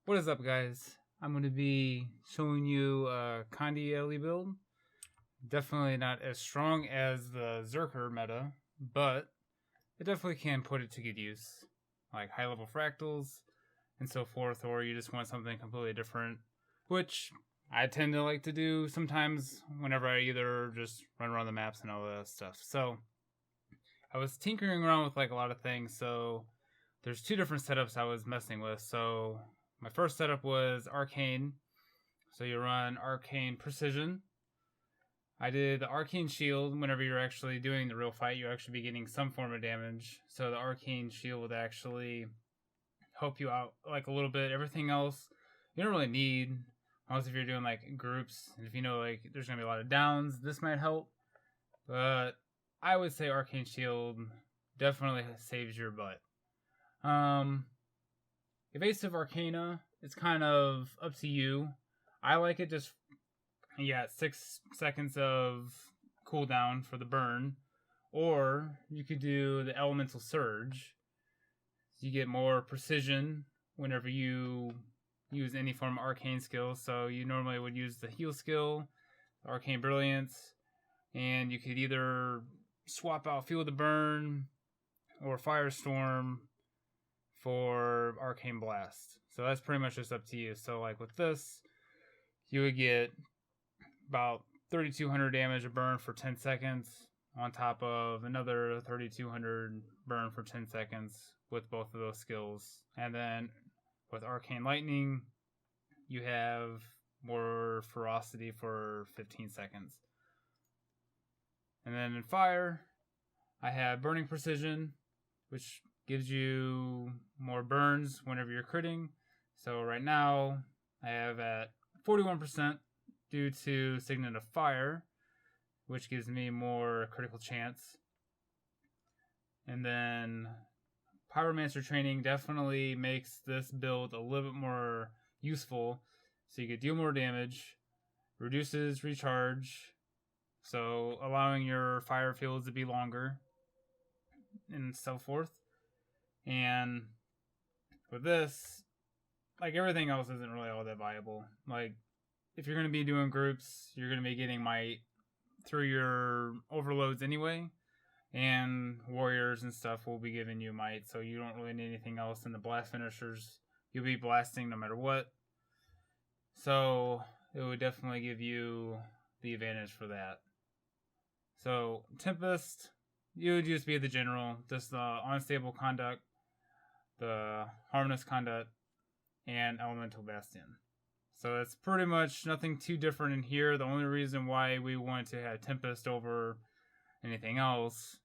What is up, guys? I'm going to be showing you a Condi build. Definitely not as strong as the Zerker meta, but it definitely can put it to good use. Like high level fractals and so forth, or you just want something completely different, which I tend to like to do sometimes whenever I either just run around the maps and all that stuff. So I was tinkering around with like a lot of things, so there's two different setups I was messing with. So my first setup was Arcane. So you run Arcane Precision. I did the Arcane Shield. Whenever you're actually doing the real fight, you actually be getting some form of damage. So the Arcane Shield would actually help you out like a little bit. Everything else you don't really need, unless if you're doing like groups. And if you know like there's gonna be a lot of downs, this might help. But I would say Arcane Shield definitely saves your butt. Evasive Arcana, it's kind of up to you. I like it just, 6 seconds of cooldown for the burn. Or you could do the Elemental Surge. You get more precision whenever you use any form of arcane skill. So you normally would use the heal skill, the Arcane Brilliance, and you could either swap out Feel the Burn or Firestorm for Arcane Blast. So that's pretty much just up to you. So like with this, you would get about 3200 damage a burn for 10 seconds on top of another 3200 burn for 10 seconds with both of those skills. And then with Arcane Lightning, you have more ferocity for 15 seconds. And then in Fire, I have Burning Precision, which gives you more burns whenever you're critting. So right now, I have at 41% due to Signet of Fire, which gives me more critical chance. And then Pyromancer training definitely makes this build a little bit more useful. So you could deal more damage, reduces recharge, so allowing your fire fields to be longer, and so forth. And with this, like everything else isn't really all that viable. Like if you're going to be doing groups, you're going to be getting might through your overloads anyway, and warriors and stuff will be giving you might, so you don't really need anything else. And the blast finishers, you'll be blasting no matter what, so it would definitely give you the advantage for that. So Tempest, you would just be the general, just the unstable conduct, the harmless conduct, and elemental bastion. So it's pretty much nothing too different in here. The only reason why we want to have Tempest over anything else,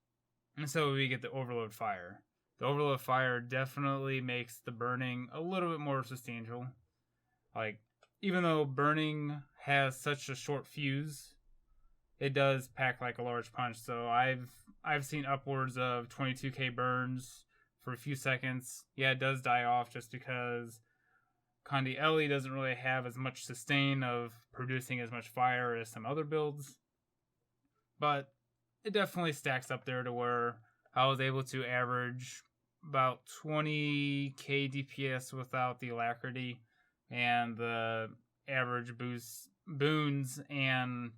and so we get the Overload Fire. The Overload Fire definitely makes the burning a little bit more substantial. Like, even though burning has such a short fuse, it does pack like a large punch. So I've seen upwards of 22k burns for a few seconds. Yeah, it does die off just because Condi doesn't really have as much sustain of producing as much fire as some other builds. But it definitely stacks up there to where I was able to average about 20k DPS without the alacrity and the average boons and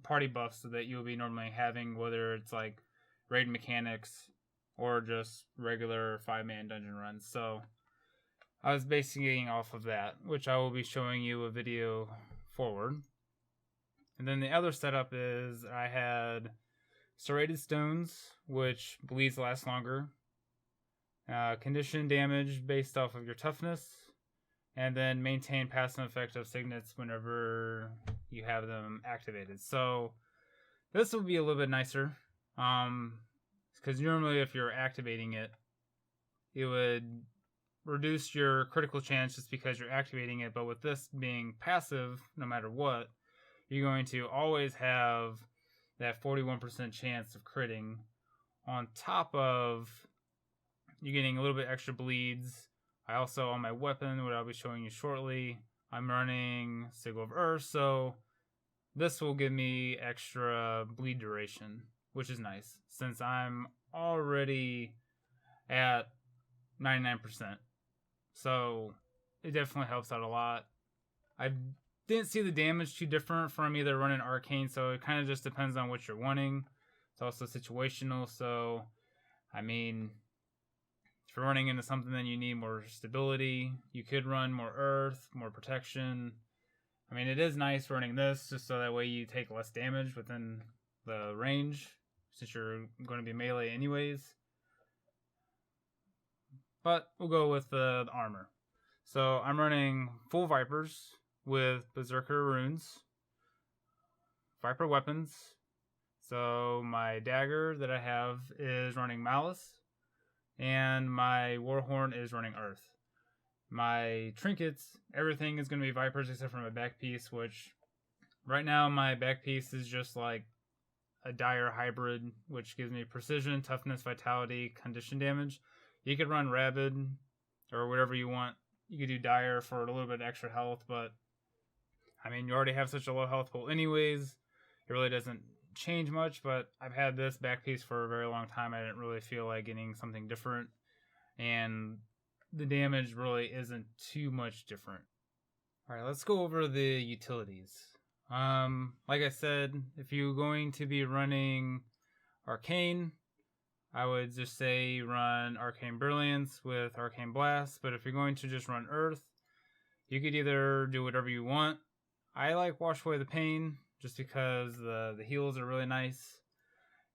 party buffs that you'll be normally having, whether it's like raid mechanics or just regular 5-man dungeon runs. So I was basing off of that, which I will be showing you a video forward. And then the other setup is I had Serrated Stones, which bleeds last longer, condition damage based off of your toughness, and then maintain passive effect of signets whenever you have them activated. So this will be a little bit nicer, because normally if you're activating it, it would reduce your critical chance just because you're activating it. But with this being passive, no matter what, you're going to always have that 41% chance of critting, on top of you getting a little bit extra bleeds. I also, on my weapon, what I'll be showing you shortly, I'm running Sigil of Earth, so this will give me extra bleed duration, which is nice, since I'm already at 99%. So it definitely helps out a lot. I didn't see the damage too different from either running Arcane, so it kind of just depends on what you're wanting. It's also situational, so I mean, if you're running into something then you need more stability, you could run more earth, more protection. I mean, it is nice running this just so that way you take less damage within the range, since you're going to be melee anyways. But we'll go with the armor. So I'm running full Vipers with Berserker runes, Viper weapons. So my dagger that I have is running Malice, and my Warhorn is running Earth. My trinkets, everything is going to be Vipers except for my back piece, which right now my back piece is just like a dire hybrid, which gives me precision, toughness, vitality, condition damage. You could run Rabid or whatever you want. You could do dire for a little bit extra health, but I mean, you already have such a low health pool anyways. It really doesn't change much, but I've had this back piece for a very long time. I didn't really feel like getting something different, and the damage really isn't too much different. Alright, let's go over the utilities. Like I said, if you're going to be running Arcane, I would just say run Arcane Brilliance with Arcane Blast, but if you're going to just run Earth, you could either do whatever you want. I like Wash Away the Pain, just because the heals are really nice.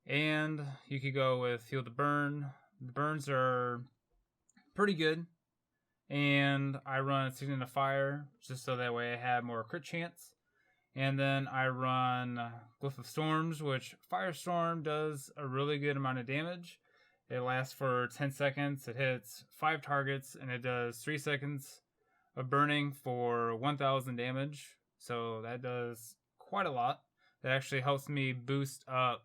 And you could go with Feel the Burn. The burns are pretty good. And I run Signet of Fire, just so that way I have more crit chance. And then I run Glyph of Storms, which Firestorm does a really good amount of damage. It lasts for 10 seconds. It hits 5 targets, and it does 3 seconds of burning for 1,000 damage. So that does quite a lot. That actually helps me boost up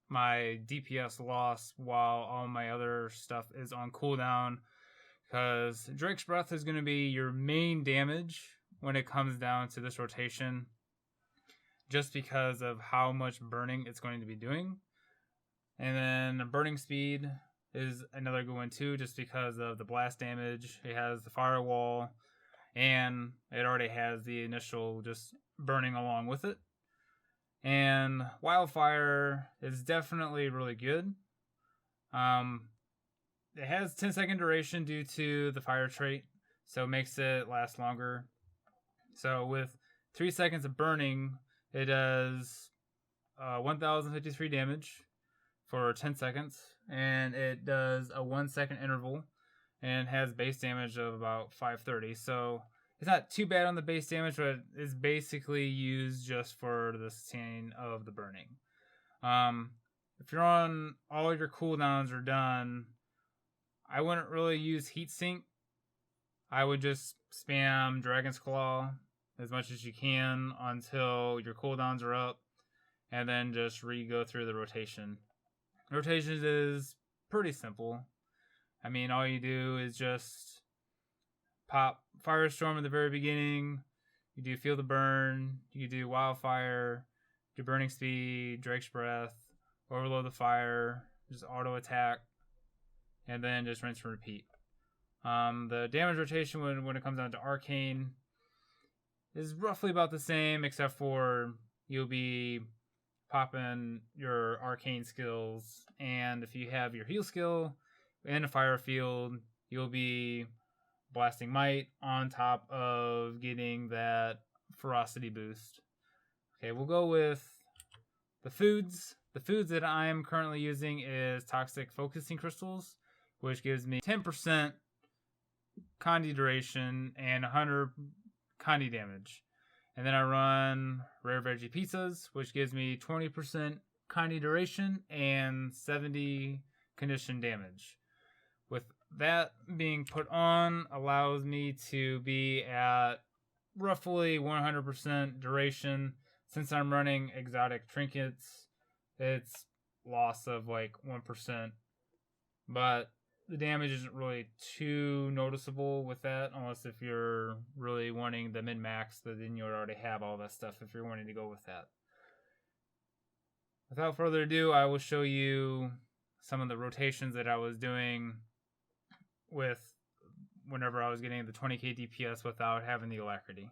my DPS loss while all my other stuff is on cooldown, because Drake's Breath is going to be your main damage when it comes down to this rotation, just because of how much burning it's going to be doing. And then Burning Speed is another good one too, just because of the blast damage. It has the firewall, and it already has the initial just burning along with it. And Wildfire is definitely really good. It has 10-second duration due to the fire trait, so it makes it last longer. So with 3 seconds of burning, it does 1,053 damage for 10 seconds, and it does a 1 second interval, and has base damage of about 530. So it's not too bad on the base damage, but it's basically used just for the sustain of the burning. If you're on all your cooldowns are done, I wouldn't really use Heat Sink. I would just spam Dragon's Claw as much as you can until your cooldowns are up, and then just re-go through the rotation. Rotations is pretty simple. I mean, all you do is just pop Firestorm at the very beginning. You do Feel the Burn. You do Wildfire. Do Burning Speed, Drake's Breath, Overload the Fire, just auto attack, and then just rinse and repeat. The damage rotation when it comes down to Arcane is roughly about the same, except for you'll be popping your Arcane skills, and if you have your heal skill and a fire field, you'll be blasting Might on top of getting that ferocity boost. Okay, we'll go with the foods. The foods that I am currently using is Toxic Focusing Crystals, which gives me 10% Condi duration and 100 Condi damage. And then I run Rare Veggie Pizzas, which gives me 20% Condi duration and 70 condition damage. With that being put on, allows me to be at roughly 100% duration. Since I'm running exotic trinkets, it's loss of like 1%. But the damage isn't really too noticeable with that, unless if you're really wanting the min-max, then you already have all that stuff if you're wanting to go with that. Without further ado, I will show you some of the rotations that I was doing with whenever I was getting the 20k DPS without having the alacrity.